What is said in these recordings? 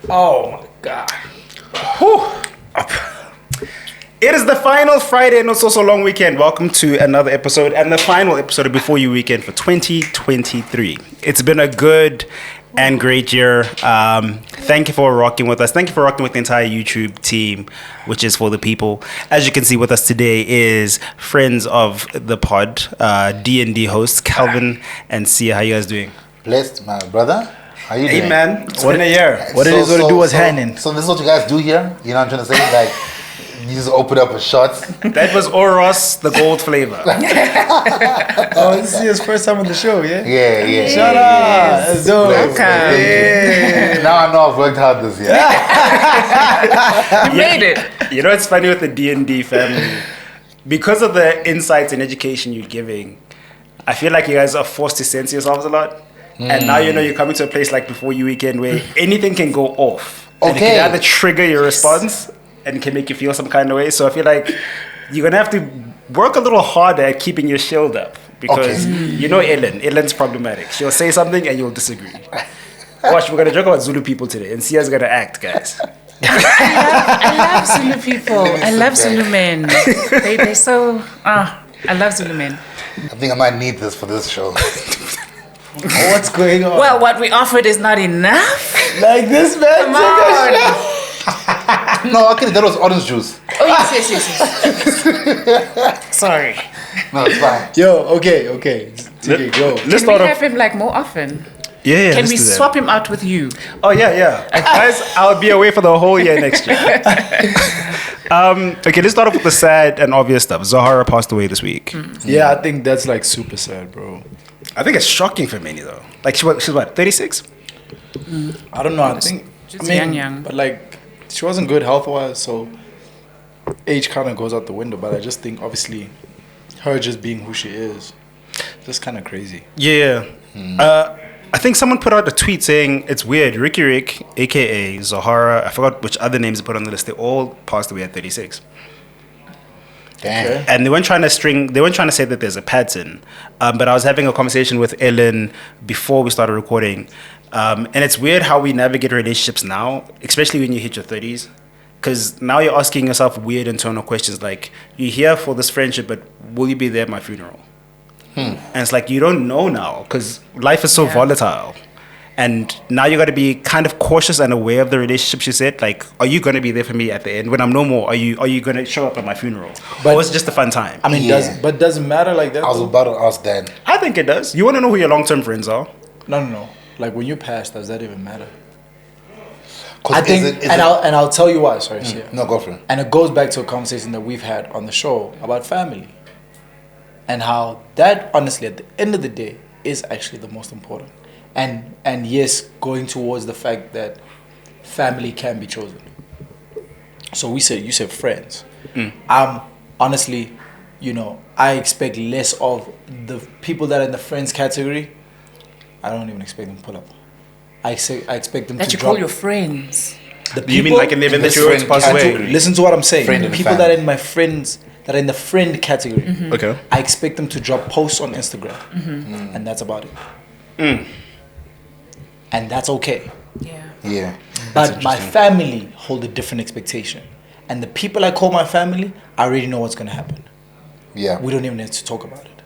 Oh my God. Whew. It is the final Friday, not so long weekend. Welcome to another episode and the final episode of Before You Weekend for 2023. It's been a good and great year. Thank you for rocking with us. Thank you for rocking with the entire YouTube team, which is for the people. As you can see with us today is friends of the pod, D&D hosts, Calvin and Sia. How you guys doing? Blessed, my brother. How you doing? Hey, man. It's been a year. What it is going to do was happening. So this is what you guys do here? You know what I'm trying to say? Like, you just open up a shot. That was Oros, the gold flavor. Oh, this is his first time on the show, yeah? Yeah. Shut up. Let's do it. Okay. Now I know I've worked hard this year. You made it. You know, it's funny with the D&D family. Because of the insights and education you're giving, I feel like you guys are forced to censor yourselves a lot. And now you know you're coming to a place like Before You Weekend where anything can go off. And it can either trigger your response and it can make you feel some kind of way. So I feel like you're going to have to work a little harder at keeping your shield up. Because you know Ellen's problematic. She'll say something and you'll disagree. Watch, we're going to joke about Zulu people today. And Sia's going to act, guys. I love Zulu people. I love Zulu men. They're so... I love Zulu men. I think I might need this for this show. What's going on? Well, what we offered is not enough. Like this, man. Come on. No, okay, that was orange juice. Oh, yes. Sorry. No, it's fine. Yo, okay. Go. Let's Can we start have off. him like more often? Yeah, Can let's we do that. swap him out with you? Oh, yeah. Guys, I'll be away for the whole year next year. Okay, let's start off with the sad and obvious stuff. Zahara passed away this week. Yeah, I think that's like super sad, bro. I think it's shocking for many, though. Like, she's what, 36? I don't know. I think... Just young. But like, she wasn't good health-wise, so age kind of goes out the window. But I just think, obviously, her just being who she is, just kind of crazy. Yeah. I think someone put out a tweet saying it's weird. Ricky Rick, a.k.a. Zahara, I forgot which other names they put on the list. They all passed away at 36. Damn. Okay. And they weren't trying to say that there's a pattern. But I was having a conversation with Ellen before we started recording. And it's weird how we navigate relationships now, especially when you hit your 30s. Because now you're asking yourself weird internal questions like, you're here for this friendship, but will you be there at my funeral? And it's like, you don't know now because life is so volatile. And now you got to be kind of cautious and aware of the relationships you said. Like, are you going to be there for me at the end? When I'm no more, are you going to show up at my funeral? But or it's just a fun time? I mean, does it matter like that? I was about to ask Dan. I think it does. You want to know who your long-term friends are? No. Like, when you pass, does that even matter? 'Cause I think, I'll tell you why. Sorry, Sia. No, go for it. And it goes back to a conversation that we've had on the show about family. And how that, honestly, at the end of the day, is actually the most important. And yes, going towards the fact that family can be chosen. So you said friends. Honestly, I expect less of the people that are in the friends category. I don't even expect them to pull up. I expect them That to you drop. call your friends. The You mean like in the event that you're going to pass away? Listen to what I'm saying. Friend The in the people family. that are in my friends, that are in the friend category, Okay. I expect them to drop posts on Instagram. And that's about it. And that's okay. Yeah. But my family hold a different expectation. And the people I call my family, I already know what's going to happen. Yeah. We don't even need to talk about it.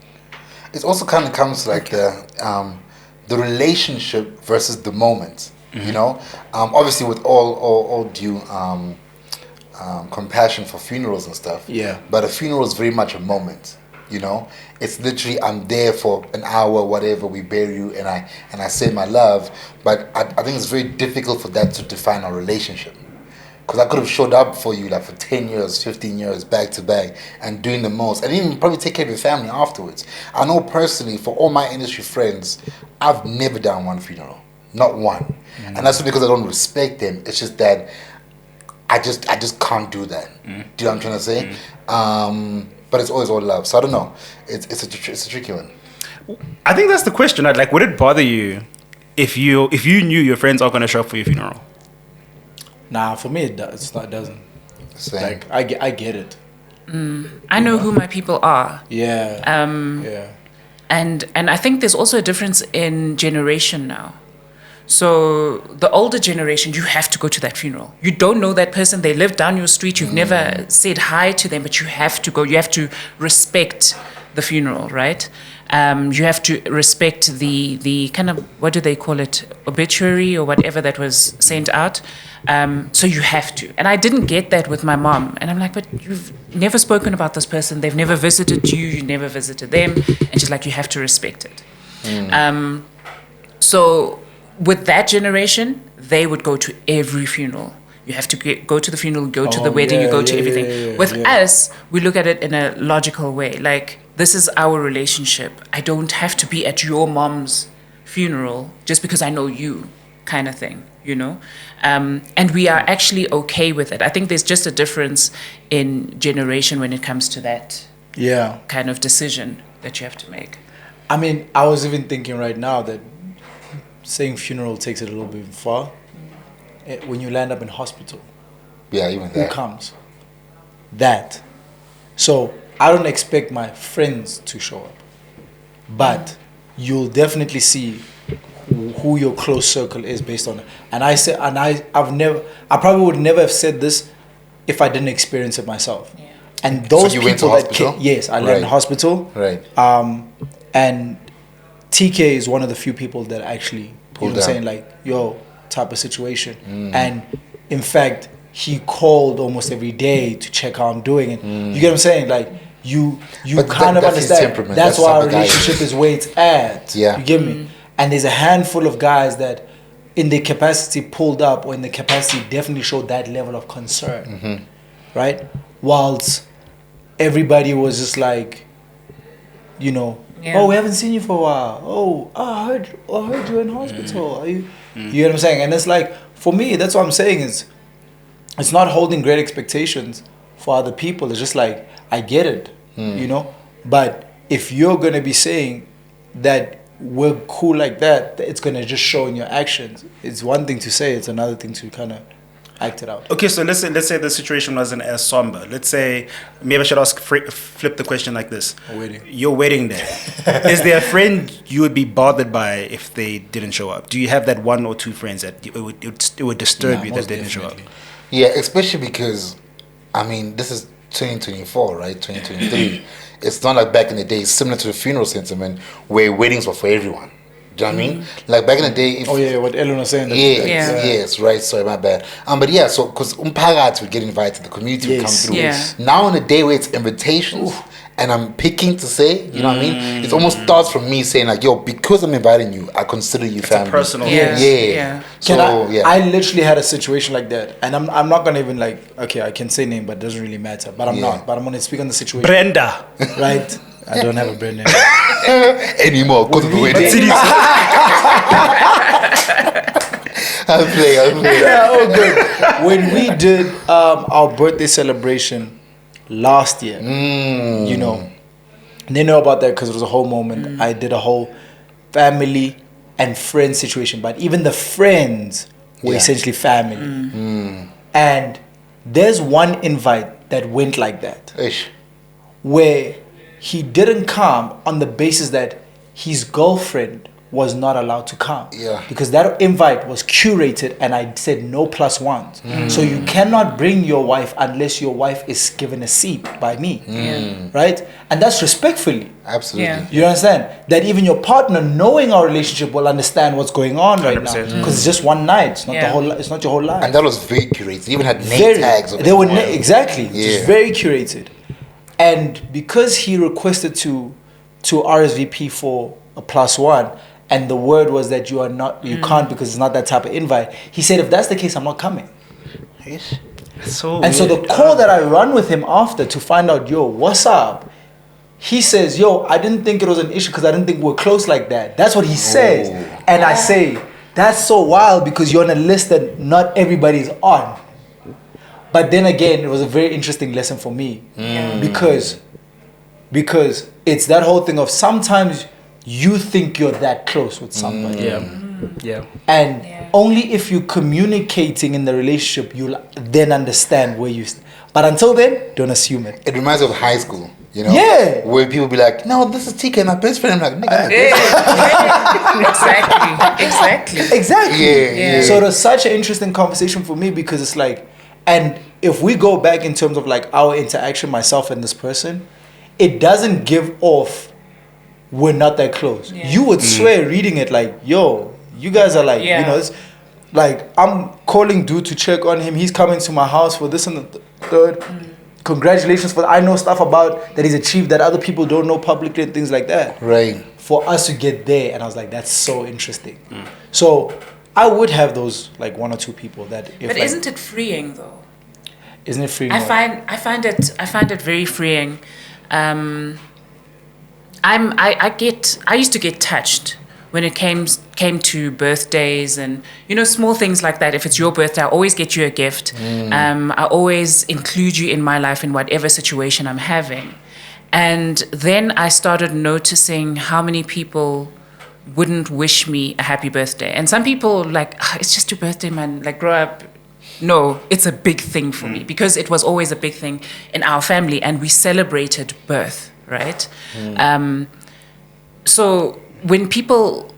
It also kind of comes like the relationship versus the moment. You know, obviously with all due compassion for funerals and stuff. Yeah. But a funeral is very much a moment. You know, it's literally I'm there for an hour, whatever. We bury you, and I say my love. But I think it's very difficult for that to define our relationship. Because I could have showed up for you like for 10 years, 15 years, back to back, and doing the most. And even probably take care of your family afterwards. I know personally, for all my industry friends, I've never done one funeral. Not one. And that's not because I don't respect them. It's just that I just can't do that. Do you know what I'm trying to say? But it's always all love. So I don't know. It's a tricky one. I think that's the question. Right? Like, would it bother you if you knew your friends are going to show up for your funeral? Nah, for me, it doesn't. Same. Like, I get it. I know who my people are. Yeah. And I think there's also a difference in generation now. So the older generation, you have to go to that funeral. You don't know that person. They live down your street. You've never said hi to them, but you have to go. You have to respect the funeral, right? You have to respect the kind of, what do they call it, obituary or whatever that was sent out. So you have to. And I didn't get that with my mom. And I'm like, but you've never spoken about this person. They've never visited you. You never visited them. And she's like, you have to respect it. So with that generation, they would go to every funeral. You have to go to the funeral, go to the wedding, you go to everything. With us, we look at it in a logical way. Like, this is our relationship. I don't have to be at your mom's funeral just because I know you, kind of thing, you know? And we are actually okay with it. I think there's just a difference in generation when it comes to that kind of decision that you have to make. I mean, I was even thinking right now that saying funeral takes it a little bit far. When you land up in hospital, even who that. comes? That. So I don't expect my friends to show up, but you'll definitely see who your close circle is based on it. And I probably would never have said this if I didn't experience it myself. Yeah. And those so you people went to that hospital? yes, I landed in hospital. Right. And TK is one of the few people that actually, you know what I'm saying, like, yo, type of situation. And in fact, he called almost every day to check how I'm doing. And you get what I'm saying? Like, you kind of understand. That's why our relationship is where it's at. Yeah. You get me? And there's a handful of guys that in their capacity pulled up, or in their capacity definitely showed that level of concern. Right? Whilst everybody was just like, you know, oh, we haven't seen you for a while. Oh, I heard you're in hospital. Are you? You know what I'm saying? And it's like, for me, that's what I'm saying is, it's not holding great expectations for other people. It's just like, I get it, you know? But if you're going to be saying that we're cool like that, it's going to just show in your actions. It's one thing to say, it's another thing to kind of act it out. Okay, so let's say the situation wasn't as somber. Let's say, maybe I should flip the question like this. Your wedding day. Is there a friend you would be bothered by if they didn't show up? Do you have that one or two friends that it would disturb you that they didn't show up? Yeah, especially because, I mean, this is 2024, right? 2023. It's not like back in the day, similar to the funeral sentiment, where weddings were for everyone. Do you know what I mean? Like back in the day. What Ellen was saying. Yes, right. Sorry, my bad. But yeah, so because Umpagat would get invited, the community would come through. Yeah. Now in a day where it's invitations, and I'm picking to say, you know what I mean? It almost starts from me saying like, yo, because I'm inviting you, I consider you family. It's a personal. Yeah. I literally had a situation like that, and I'm not gonna even like, okay, I can say name, but it doesn't really matter. But I'm not. But I'm gonna speak on the situation. Brenda. Right. I don't have a Brenda anymore because of the wedding. I'll play. Yeah, oh good. When we did our birthday celebration last year, you know, they know about that because it was a whole moment. I did a whole family and friend situation, but even the friends were essentially family. And there's one invite that went like that, where he didn't come on the basis that his girlfriend was not allowed to come. Yeah. Because that invite was curated and I said no plus ones. So you cannot bring your wife unless your wife is given a seat by me. Right? And that's respectfully. Absolutely. Yeah. You understand? That even your partner, knowing our relationship, will understand what's going on right now. Because it's just one night. It's not the whole. It's not your whole life. And that was very curated. They even had name tags. They were exactly. It's very curated. And because he requested to RSVP for a +1, and the word was that you can't because it's not that type of invite, he said, if that's the case, I'm not coming. So the call that I run with him after to find out, yo, what's up? He says, yo, I didn't think it was an issue because I didn't think we're close like that. That's what he says. And I say, that's so wild because you're on a list that not everybody's on. But then again, it was a very interesting lesson for me because it's that whole thing of sometimes you think you're that close with somebody. And only if you're communicating in the relationship, you'll then understand where you stand. But until then, don't assume it. It reminds me of high school, you know? Yeah. Where people be like, no, this is TK, my best friend. I'm like, nigga, my best friend. Exactly. Yeah. So it was such an interesting conversation for me because it's like, and if we go back in terms of like our interaction, myself and this person, it doesn't give off we're not that close. Yeah. You would swear reading it like, yo, you guys are like, you know, it's like I'm calling dude to check on him. He's coming to my house for this and the third. Congratulations for I know stuff about that he's achieved that other people don't know publicly and things like that. Right. For us to get there, and I was like, that's so interesting. So I would have those like one or two people that. If, But like, isn't it freeing though? Isn't it freeing? I find it very freeing. I used to get touched when it came to birthdays and, you know, small things like that. If it's your birthday, I always get you a gift. I always include you in my life in whatever situation I'm having. And then I started noticing how many people wouldn't wish me a happy birthday. And some people like, it's just your birthday, man. Like, grow up. No, it's a big thing for me because it was always a big thing in our family and we celebrated birth, right? So when people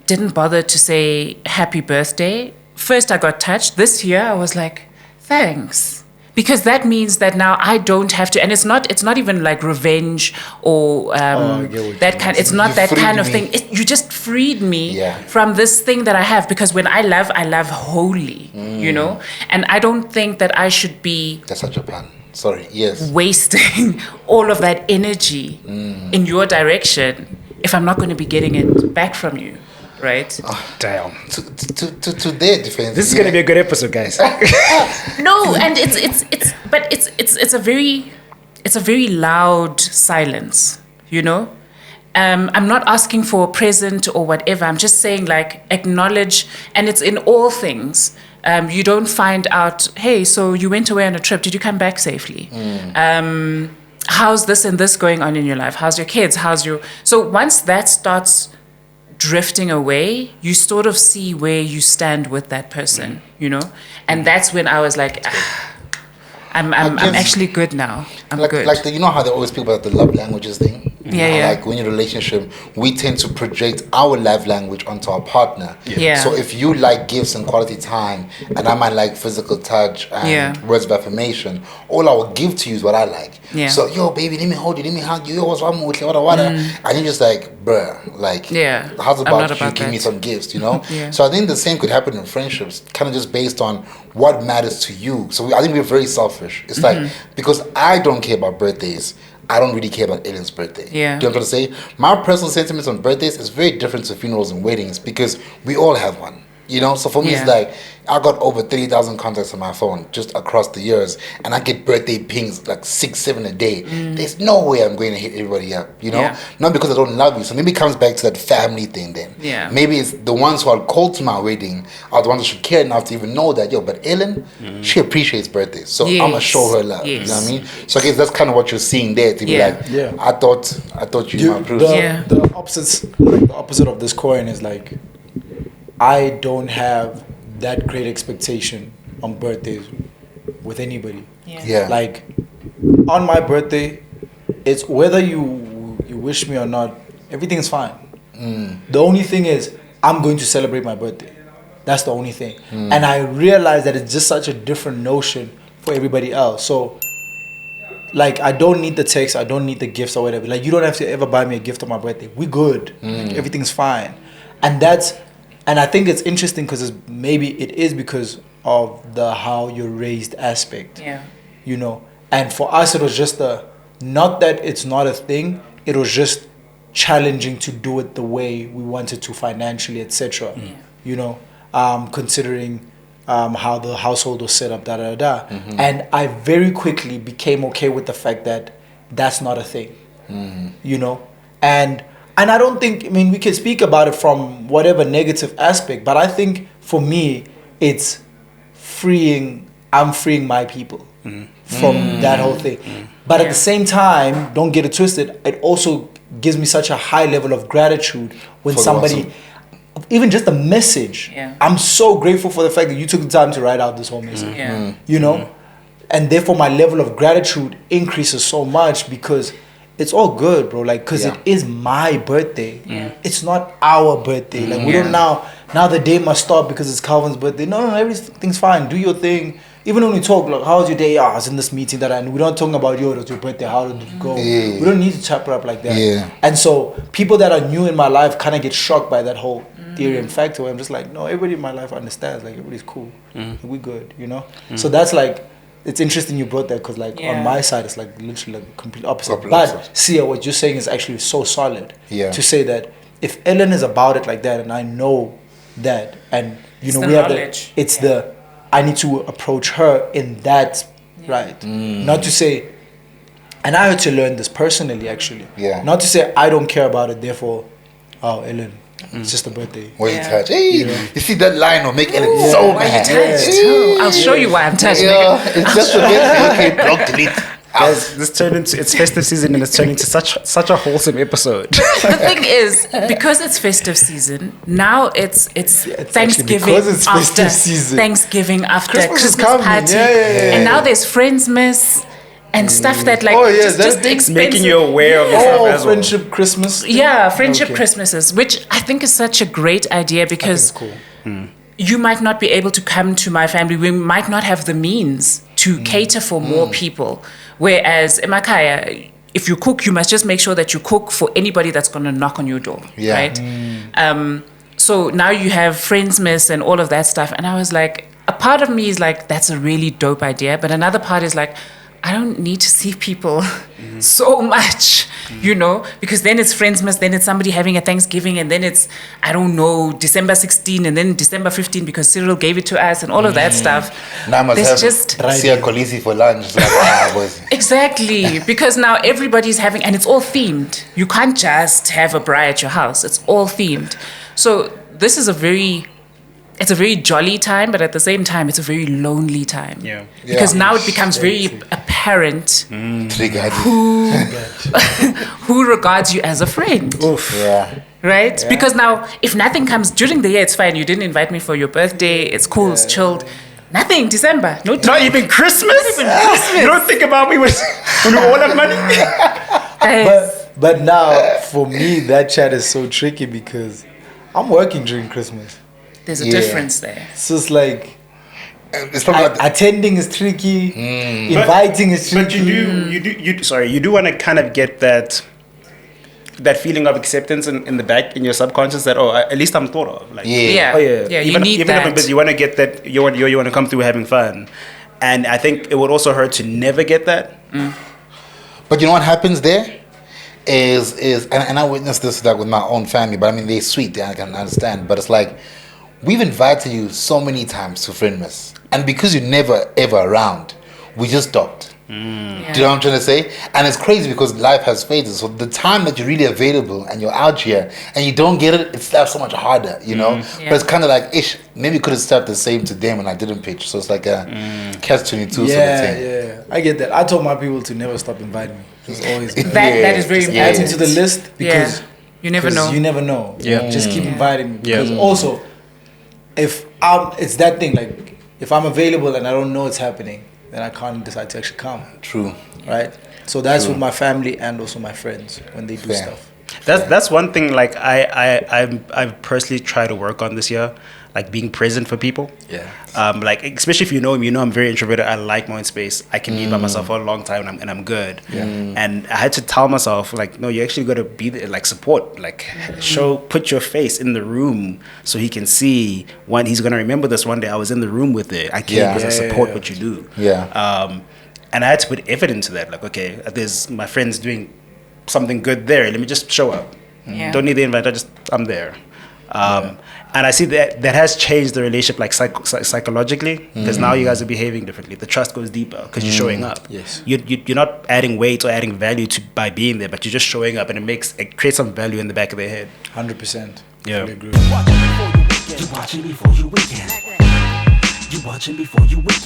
didn't bother to say happy birthday, first I got touched. This year I was like, thanks. Because that means that now I don't have to, and it's not even like revenge or that kind. It's not that kind of thing. You just freed me from this thing that I have. Because when I love wholly, you know. And I don't think that I should be. That's such a pun. Sorry. Yes. Wasting all of that energy in your direction if I'm not going to be getting it back from you. Right? Oh, damn. To their defense. This is going to be a good episode, guys. No, and it's a very loud silence, you know? I'm not asking for a present or whatever. I'm just saying, like, acknowledge, and it's in all things. You don't find out, hey, so you went away on a trip. Did you come back safely? How's this and this going on in your life? How's your kids? So once that starts drifting away, you sort of see where you stand with that person, you know? And that's when I was like, I'm actually good now. I'm good. Like you know how they always speak about the love languages thing? Yeah. Like when you're in a relationship, we tend to project our love language onto our partner. Yeah. So if you like gifts and quality time, and I might like physical touch and words of affirmation, all I will give to you is what I like. Yeah. So, yo, baby, let me hold you, let me hug you, yo, what's wrong with you, what. And you're just like, bruh, like, how's about you give me some gifts, you know? So I think the same could happen in friendships, kind of just based on what matters to you. So I think we're very selfish. It's like, because I don't care about birthdays, I don't really care about Ellen's birthday. Yeah. Do you know what I'm trying to say? My personal sentiments on birthdays is very different to funerals and weddings because we all have one. You know, so for me, it's like I got over 30,000 contacts on my phone just across the years, and I get birthday pings like 6, 7 a day. There's no way I'm going to hit everybody up, you know? Not because I don't love you. So maybe it comes back to that family thing then. Yeah. Maybe it's the ones who are called to my wedding are the ones who should care enough to even know that, yo, but Ellen, she appreciates birthdays. So I'm going to show her love. You know what I mean? So I guess that's kind of what you're seeing there to be like, I thought you might approve. The opposite of this coin is like, I don't have that great expectation on birthdays with anybody. Yeah. Like on my birthday, it's whether you wish me or not, everything's fine. The only thing is I'm going to celebrate my birthday. That's the only thing. And I realize that it's just such a different notion for everybody else. So like I don't need the text, I don't need the gifts or whatever. Like you don't have to ever buy me a gift on my birthday. We good. Like, everything's fine. And I think it's interesting because maybe it is because of the how you're raised aspect. You know, and for us it was just not that it's not a thing. It was just challenging to do it the way we wanted to financially, etc. You know, considering how the household was set up, and I very quickly became okay with the fact that that's not a thing. You know, and I don't think, I mean, we can speak about it from whatever negative aspect, but I think for me, it's I'm freeing my people from that whole thing. But at the same time, don't get it twisted, it also gives me such a high level of gratitude when somebody, even just a message, I'm so grateful for the fact that you took the time to write out this whole message, you know? And therefore my level of gratitude increases so much because it's all good, bro. Like, cause it is my birthday. Yeah. It's not our birthday. Like, we don't now the day must stop because it's Calvin's birthday. No, everything's fine. Do your thing. Even when we talk, like, how was your day? I was in this meeting and we're not talking about it was your birthday. How did it go? Yeah. We don't need to chop it up like that. Yeah. And so people that are new in my life kind of get shocked by that whole theory and factor. Where I'm just like, no, everybody in my life understands. Like, everybody's cool. We good, you know. So that's like, it's interesting you brought that because like on my side it's like literally like the complete opposite. But Sia, what you're saying is actually so solid. Yeah. To say that if Ellen is about it like that, and I know that, and you It's know the we have knowledge. I need to approach her in that right. Not to say, and I had to learn this personally actually. Yeah. Not to say I don't care about it. Therefore, oh Ellen, it's just a birthday. Why you touch? Hey, you see that line will make Ellen so Why you mad. touched? Oh, I'll show you why I'm touched. Yeah, it's just a birthday. Okay, block, delete. Guys, this turned into it's festive season and it's turning to such a wholesome episode. The thing is, because it's festive season, now it's Thanksgiving because it's festive after season. Thanksgiving after Christmas is Christmas coming. party, Yeah. and now there's Friendsmas and stuff that like that's just thing. Making you aware of this stuff Oh, as well. friendship Christmas. Yeah, friendship Okay. Christmases, which I think is such a great idea because It's cool. you might not be able to come to my family. We might not have the means to cater for more people. Whereas in Makaya, if you cook, you must just make sure that you cook for anybody that's going to knock on your door, Yeah. right? So now you have Friendsmas and all of that stuff. And I was like, a part of me is like, that's a really dope idea. But another part is like, I don't need to see people so much, you know, because then it's Friendsmas, then it's somebody having a Thanksgiving, and then it's, I don't know, December 16, and then December 15 because Cyril gave it to us and all of that stuff. Now I must There's have just Sia Kolisi for lunch. Like, boys. exactly because now everybody's having, and it's all themed. You can't just have a braai at your house. It's all themed. So this is it's a very jolly time, but at the same time, it's a very lonely time. Yeah. Because now it becomes very apparent Triggered. who regards you as a friend. Oof. Yeah. Right? Because now, if nothing comes during the year, it's fine. You didn't invite me for your birthday. It's cool. It's chilled. Nothing. December. No. Not even Christmas? You don't think about me when we all have money? But now, for me, that chat is so tricky because I'm working during Christmas. There's a difference there. So it's like, It's probably like attending is tricky, inviting is But tricky. you do want to kind of get that feeling of acceptance in the back in your subconscious that at least I'm thought of. Like, Yeah. oh yeah, Yeah, you even, need even if I'm that. busy, you want to get that. You want to come through having fun, and I think it would also hurt to never get that. But you know what happens there is and I witnessed this like with my own family, but I mean they're sweet, I can understand. But it's like we've invited you so many times to Friendmas, and because you're never ever around, we just stopped. Do you know what I'm trying to say? And it's crazy because life has phases. So the time that you're really available and you're out here and you don't get it, it's so much harder, you know? Yeah. But it's kind of like, maybe could have started the same to them and I didn't pitch. So it's like a catch-22 sort of thing. Yeah, I get that. I told my people to never stop inviting me. Just always That is very add important. it to the list because You never know. You never know. Yeah. Just keep inviting me. Yeah. Because also, if it's that thing, like if I'm available and I don't know it's happening, then I can't decide to actually come. True. Right? So that's with my family and also my friends when they do Fair. stuff. That's one thing. Like I personally try to work on this year, like being present for people. Yeah. Like especially if you know me, I'm very introverted. I like my own space. I can be by myself for a long time, and I'm good. Yeah. And I had to tell myself, like, no, you actually got to be there, like support, like put your face in the room so he can see. One, he's gonna remember this one day. I was in the room with it. I came Yeah. because I support what you do. Yeah. And I had to put effort into that. Like, okay, there's my friends doing something good there. Let me just show up. Yeah. Don't need the invite. I'm there. And I see that has changed the relationship, like psychologically, because now you guys are behaving differently. The trust goes deeper because you're showing up. Yes. You're not adding weight or adding value by being there, but you're just showing up, and it creates some value in the back of their head. 100%. Yeah. Fully agree. You watching before you weekend. You watching before you weekend.